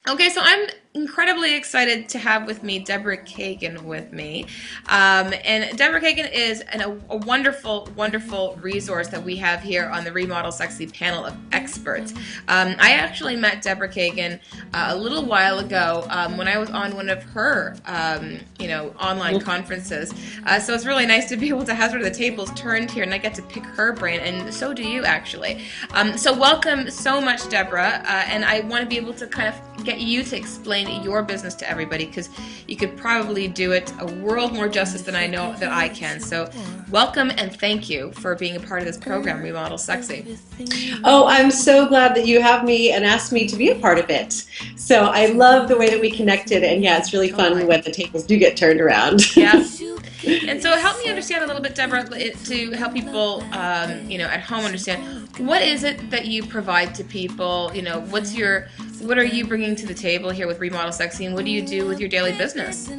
Okay, so I'm incredibly excited to have with me Deborah Kagan with me. And Deborah Kagan is a wonderful, wonderful resource that we have here on the Remodel Sexy panel of experts. I actually met Deborah Kagan a little while ago when I was on one of her, online conferences. So it's really nice to be able to have sort of the tables turned here, and I get to pick her brain, and so do you actually. So welcome so much, Deborah, and I want to be able to kind of get you to explain your business to everybody, because you could probably do it a world more justice than I know that I can. So welcome and thank you for being a part of this program, Remodel Sexy. Oh, I'm so glad that you have me and asked me to be a part of it. So I love the way that we connected, and yeah, it's really fun when the tables do get turned around. Yeah. And so help me understand a little bit, Deborah, to help people, at home understand, what is it that you provide to people? What are you bringing to the table here with Remodel Sexy, and what do you do with your daily business?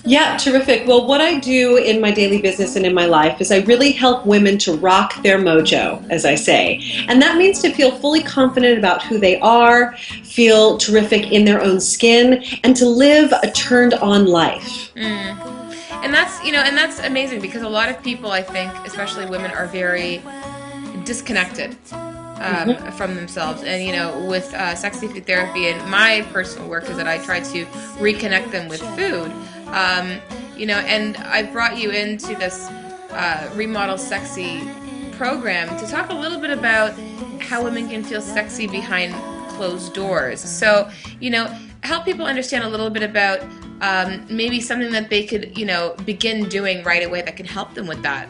Yeah, terrific. Well, what I do in my daily business and in my life is I really help women to rock their mojo, as I say. And that means to feel fully confident about who they are, feel terrific in their own skin, and to live a turned-on life. And that's amazing, because a lot of people, I think, especially women, are very disconnected from themselves. And with sexy food therapy and my personal work is that I try to reconnect them with food. And I brought you into this Remodel Sexy program to talk a little bit about how women can feel sexy behind closed doors. So, help people understand a little bit about maybe something that they could, begin doing right away that can help them with that.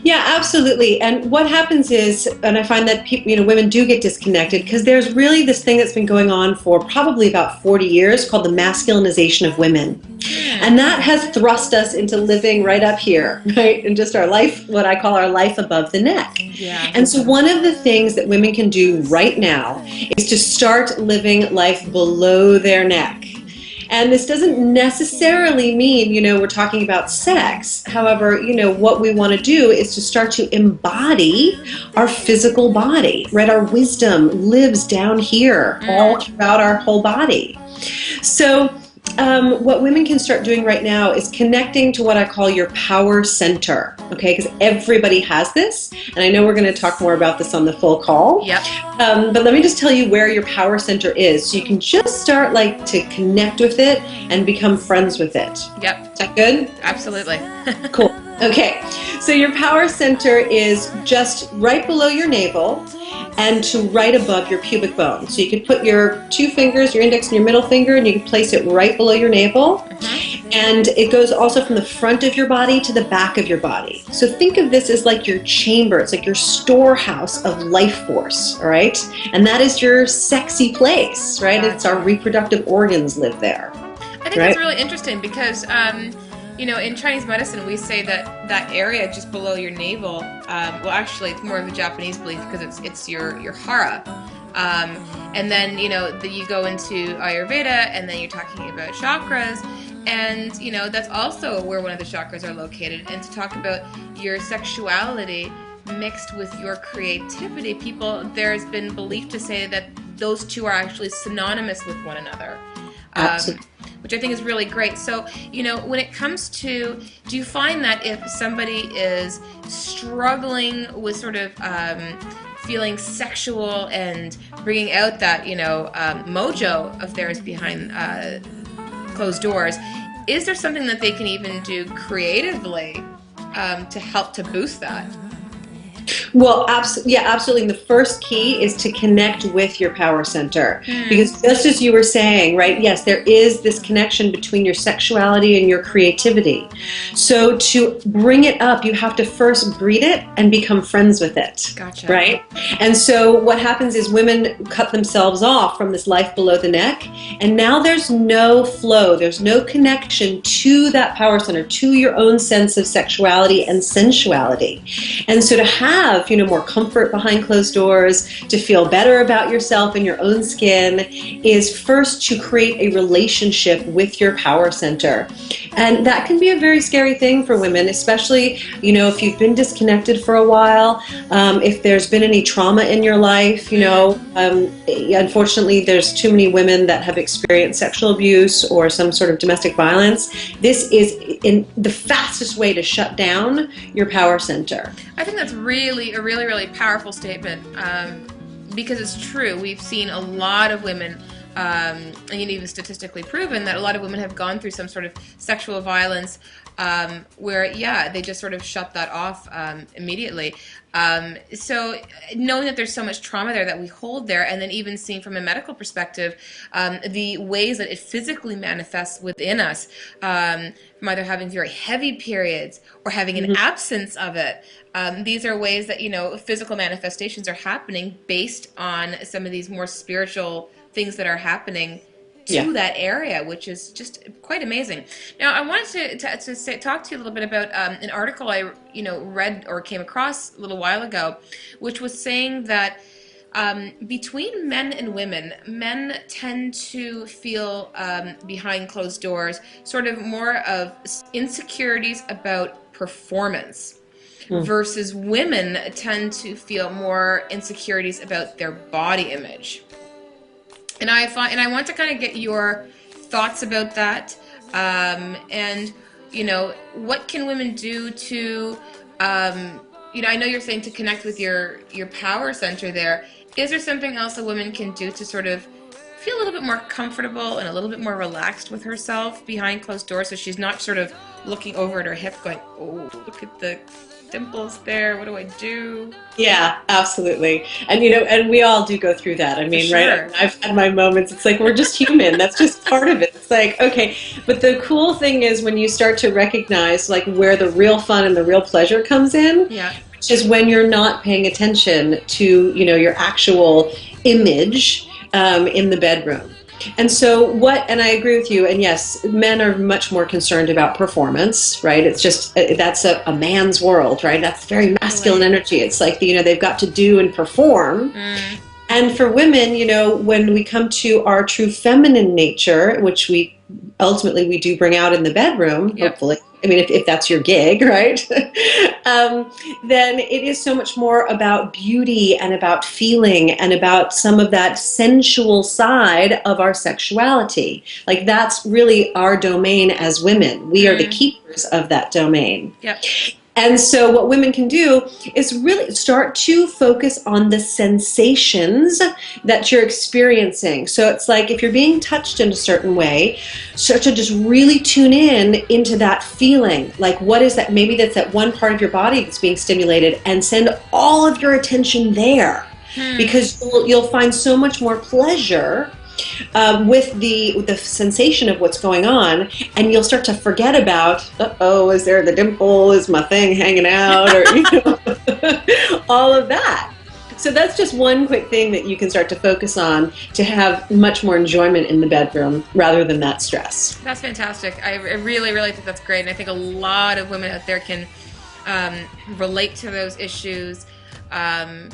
Yeah, absolutely. And what happens is, and I find that people, women do get disconnected because there's really this thing that's been going on for probably about 40 years called the masculinization of women. And that has thrust us into living right up here, right? In just our life, what I call our life above the neck. Yeah. And so one of the things that women can do right now is to start living life below their neck. And this doesn't necessarily mean, we're talking about sex. However, what we want to do is to start to embody our physical body, right? Our wisdom lives down here all throughout our whole body. So what women can start doing right now is connecting to what I call your power center, okay? Because everybody has this, and I know we're going to talk more about this on the full call. Yep. But let me just tell you where your power center is, so you can just start to connect with it and become friends with it. Yep. Is that good? Absolutely. Cool. Okay. So your power center is just right below your navel and to right above your pubic bone. So you could put your two fingers, your index and your middle finger, and you can place it right below your navel. And it goes also from the front of your body to the back of your body. So think of this as like your chamber. It's like your storehouse of life force, all right? And that is your sexy place, right? Gotcha. It's our reproductive organs live there. I think that's really interesting because, in Chinese medicine, we say that that area just below your navel, actually, it's more of a Japanese belief because it's your hara. And then, you go into Ayurveda, and then you're talking about chakras, and, that's also where one of the chakras are located. And to talk about your sexuality mixed with your creativity, there's been belief to say that those two are actually synonymous with one another. Absolutely. Which I think is really great. So, when it comes to, do you find that if somebody is struggling with sort of feeling sexual and bringing out that, mojo of theirs behind closed doors, is there something that they can even do creatively to help to boost that? Well, absolutely. And the first key is to connect with your power center. Because just as you were saying, right, yes, there is this connection between your sexuality and your creativity. So to bring it up, you have to first breed it and become friends with it. Gotcha. Right? And so what happens is women cut themselves off from this life below the neck, and now there's no flow, there's no connection to that power center, to your own sense of sexuality and sensuality. And so to have have, more comfort behind closed doors, to feel better about yourself and your own skin, is first to create a relationship with your power center. And that can be a very scary thing for women, especially, if you've been disconnected for a while, if there's been any trauma in your life, unfortunately, there's too many women that have experienced sexual abuse or some sort of domestic violence. This is in the fastest way to shut down your power center. I think that's really a really powerful statement, because it's true. We've seen a lot of women, and even statistically proven that a lot of women have gone through some sort of sexual violence, where they just sort of shut that off immediately. So knowing that there's so much trauma there that we hold there, and then even seeing from a medical perspective the ways that it physically manifests within us, from either having very heavy periods or having an absence of it. These are ways that physical manifestations are happening based on some of these more spiritual things that are happening to that area, which is just quite amazing. Now, I wanted to talk to you a little bit about an article I read or came across a little while ago, which was saying that between men and women, men tend to feel behind closed doors sort of more of insecurities about performance. Versus women tend to feel more insecurities about their body image. And I want to kind of get your thoughts about that, and what can women do to, I know you're saying to connect with your power center there. Is there something else a woman can do to sort of feel a little bit more comfortable and a little bit more relaxed with herself behind closed doors, so she's not sort of looking over at her hip going, oh, look at the dimples there, what do I do? Yeah, absolutely. And and we all do go through that. I mean, sure. Right? I've had my moments. It's like, we're just human. That's just part of it. It's like, okay. But the cool thing is when you start to recognize like where the real fun and the real pleasure comes in, which is when you're not paying attention to, your actual image in the bedroom. And so and I agree with you, and yes, men are much more concerned about performance, right? It's just, that's a man's world, right? That's very masculine energy. It's like, they've got to do and perform. And for women, when we come to our true feminine nature, which we do bring out in the bedroom, hopefully. I mean, if that's your gig, right? Then it is so much more about beauty and about feeling and about some of that sensual side of our sexuality. Like, that's really our domain as women. We are the keepers of that domain. And so what women can do is really start to focus on the sensations that you're experiencing. So it's like if you're being touched in a certain way, start to just really tune in into that feeling. Like, what is that? Maybe that's that one part of your body that's being stimulated, and send all of your attention there, because you'll find so much more pleasure with the sensation of what's going on, and you'll start to forget about, is there the dimple, is my thing hanging out, or all of that. So that's just one quick thing that you can start to focus on to have much more enjoyment in the bedroom rather than that stress. That's fantastic. I really think that's great, and I think a lot of women out there can relate to those issues. And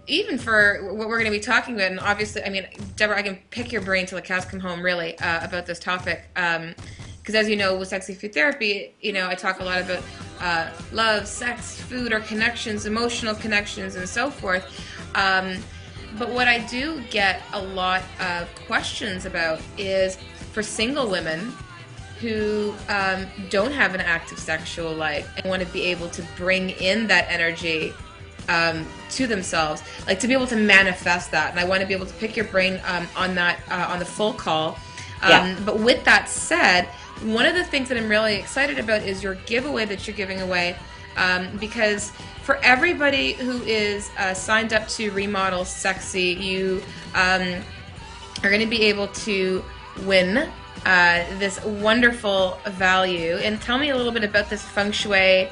even for what we're going to be talking about, and obviously, I mean, Deborah, I can pick your brain till the cows come home, really, about this topic. Because as you know, with Sexy Food Therapy, I talk a lot about love, sex, food, or connections, emotional connections, and so forth. But what I do get a lot of questions about is for single women who don't have an active sexual life and want to be able to bring in that energy to themselves, like to be able to manifest that. And I want to be able to pick your brain on that on the full call. But with that said, one of the things that I'm really excited about is your giveaway that you're giving away, because for everybody who is signed up to Remodel Sexy, you are going to be able to win this wonderful value. And tell me a little bit about this feng shui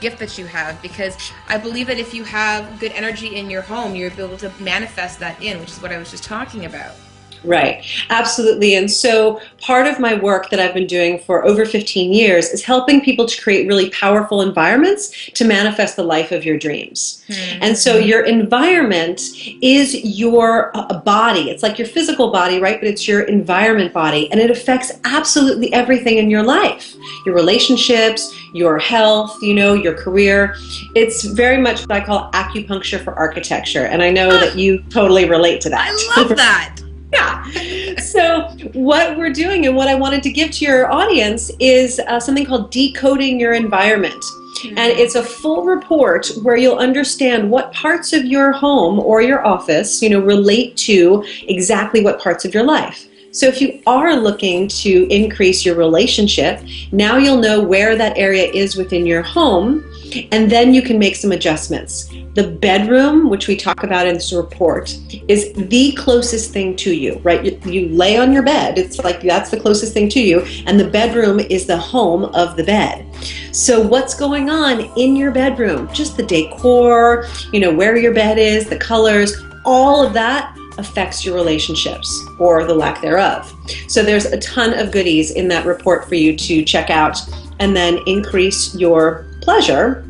gift that you have, because I believe that if you have good energy in your home, you'll be able to manifest that in, which is what I was just talking about. Right, absolutely. And so part of my work that I've been doing for over 15 years is helping people to create really powerful environments to manifest the life of your dreams. And so your environment is your body. It's like your physical body, right? But it's your environment body, and it affects absolutely everything in your life. Your relationships, your health, your career. It's very much what I call acupuncture for architecture. And I know that you totally relate to that. I love that. Yeah. So what we're doing and what I wanted to give to your audience is something called Decoding Your Environment. And it's a full report where you'll understand what parts of your home or your office, relate to exactly what parts of your life. So if you are looking to increase your relationship, now you'll know where that area is within your home, and then you can make some adjustments. The bedroom, which we talk about in this report, is the closest thing to you, right? You lay on your bed. It's like that's the closest thing to you, and the bedroom is the home of the bed. So what's going on in your bedroom? Just the decor, where your bed is, the colors, all of that affects your relationships or the lack thereof. So there's a ton of goodies in that report for you to check out and then increase your pleasure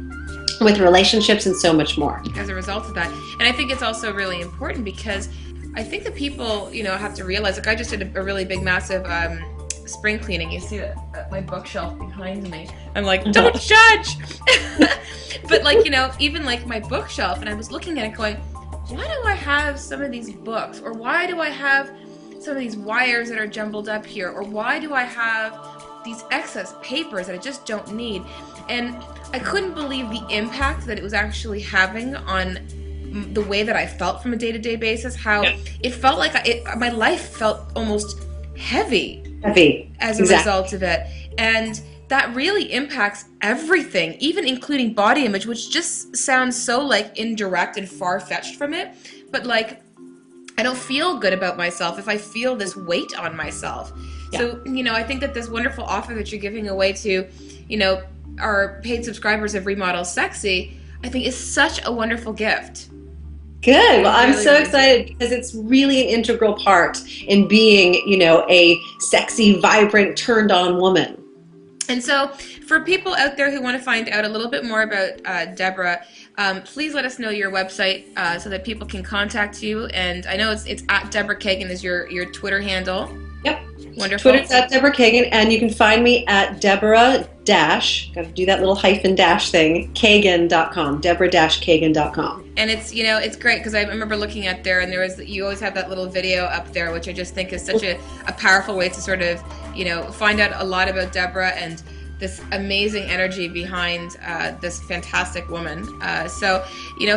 with relationships and so much more. As a result of that. And I think it's also really important because I think that people, have to realize, like I just did a really big, massive spring cleaning. You see my bookshelf behind me. I'm like, don't judge! But even like my bookshelf, and I was looking at it going, why do I have some of these books? Or why do I have some of these wires that are jumbled up here? Or why do I have these excess papers that I just don't need? And I couldn't believe the impact that it was actually having on the way that I felt from a day-to-day basis, how it felt like my life felt almost heavy as a result of it. And that really impacts everything, even including body image, which just sounds so like indirect and far-fetched from it. But like, I don't feel good about myself if I feel this weight on myself. Yeah. So, I think that this wonderful offer that you're giving away to, our paid subscribers of Remodel Sexy, I think is such a wonderful gift. Good. Well, I'm so excited because it's really an integral part in being, a sexy, vibrant, turned on woman. And so for people out there who want to find out a little bit more about Deborah, please let us know your website so that people can contact you. And I know it's at Deborah Kagan is your Twitter handle. Yep. Wonderful. Twitter's at Deborah Kagan, and you can find me at Deborah dash, got to do that little hyphen dash thing, Kagan.com, Deborah-Kagan.com. And it's, it's great because I remember looking at there, and you always have that little video up there, which I just think is such a powerful way to sort of, find out a lot about Deborah and this amazing energy behind this fantastic woman. So,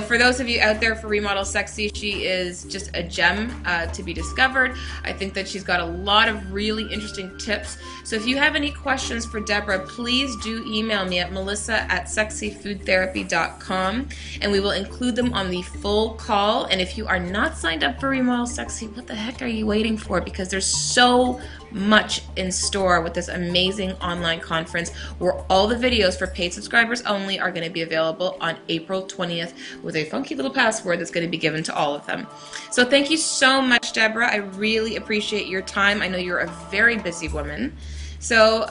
for those of you out there for Remodel Sexy, she is just a gem to be discovered. I think that she's got a lot of really interesting tips. So if you have any questions for Deborah, please do email me at melissa@sexyfoodtherapy.com, and we will include them on the full call. And if you are not signed up for Remodel Sexy, what the heck are you waiting for? Because there's so much in store with this amazing online conference where all the videos for paid subscribers only are going to be available on April 20th with a funky little password that's going to be given to all of them. So thank you so much, Deborah. I really appreciate your time. I know you're a very busy woman. So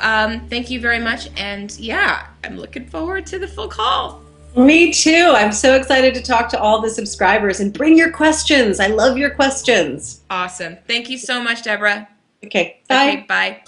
thank you very much. And yeah, I'm looking forward to the full call. Me too. I'm so excited to talk to all the subscribers and bring your questions. I love your questions. Awesome. Thank you so much, Deborah. Okay, bye. Okay, bye.